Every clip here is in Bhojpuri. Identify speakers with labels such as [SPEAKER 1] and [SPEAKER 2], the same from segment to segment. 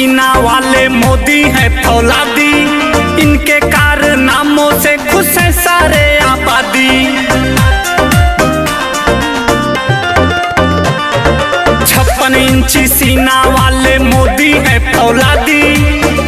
[SPEAKER 1] सीना वाले मोदी हैं फौलादी, इनके कारनामों से खुश है सारे आबादी। 56 इंची सीना वाले मोदी हैं फौलादी,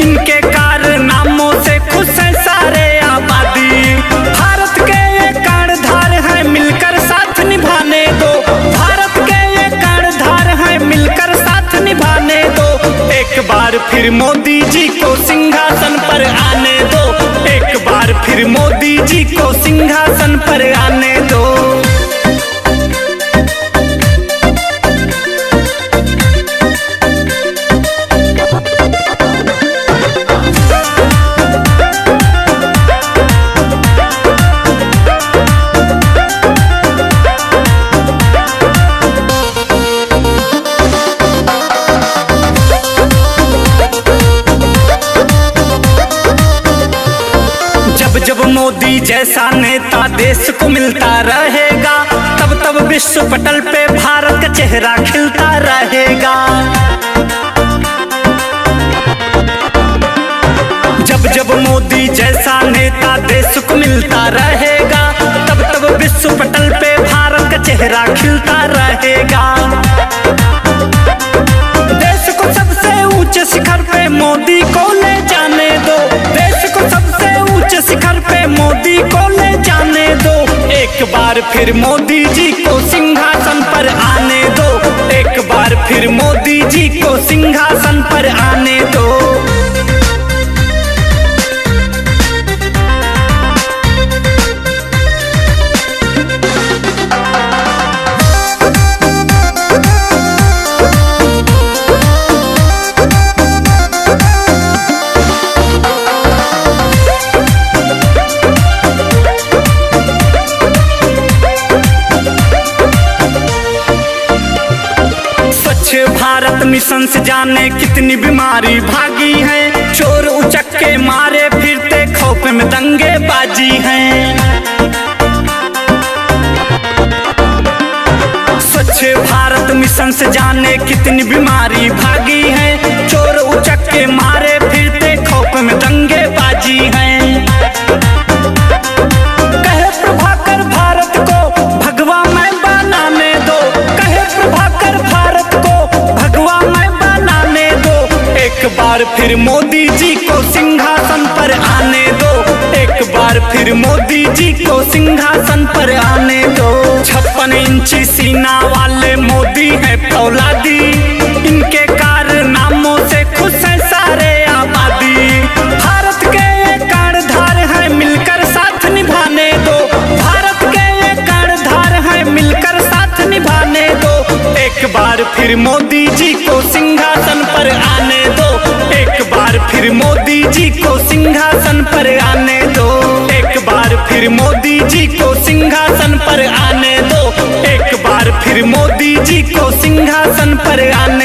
[SPEAKER 1] इनके कारनामों से खुश है सारे आबादी। भारत के ये कर्णधार हैं, मिलकर साथ निभाने दो। भारत के ये कर्णधार हैं, मिलकर साथ निभाने दो। एक बार फिर मोदी जी को सिंहासन पर आने दो। एक बार फिर मोदी जी को सिंहासन पर आने दो। जब मोदी जैसा नेता देश को मिलता रहेगा, तब तब विश्व पटल पे भारत का चेहरा खिलता रहेगा। जब मोदी जैसा नेता देश को मिलता रहेगा, तब तब विश्व पटल पे भारत का चेहरा खिलता रहेगा। देश को सबसे ऊंचे शिखर पे मोदी को ले जाने दो। देश को सबसे ऊंचे शिखर पे मोदी को ले जाने दो। एक बार फिर मोदी जी को सिंहासन पर आने दो। एक बार फिर मोदी जी को सिंहासन पर आने दो। भारत मिशन से जाने कितनी बीमारी भागी है। चोर उचक के मारे फिरते खौफ में दंगेबाजी है। स्वच्छ भारत मिशन से जाने कितनी बीमारी भागी है। चोर उचक के मारे फिरते खौफ में दंगेबाजी है। कहे प्रभाकर भारत को भगवा मैं बनाने दो। कहे प्रभाकर भारत को भगवा मैं बनाने दो। एक बार फिर मोदी जी को सिंहासन पर आने दो। एक बार फिर मोदी जी को सिंहासन पर आने दो। 56 इंची सीना वाले मोदी हैं फौलादी, इनके कारनामों से खुश है सारे आबादी। भारत के ये कर्णधार हैं, मिलकर साथ निभाने दो। भारत के ये कर्णधार हैं, मिलकर साथ निभाने दो। एक बार फिर मोदी जी को सिंहासन पर आने दो। एक बार फिर मोदी जी को सिंहासन पर आने दो। एक बार फिर मोदी जी को सिंहासन पर आने दो। एक बार फिर मोदी जी को सिंहासन पर आने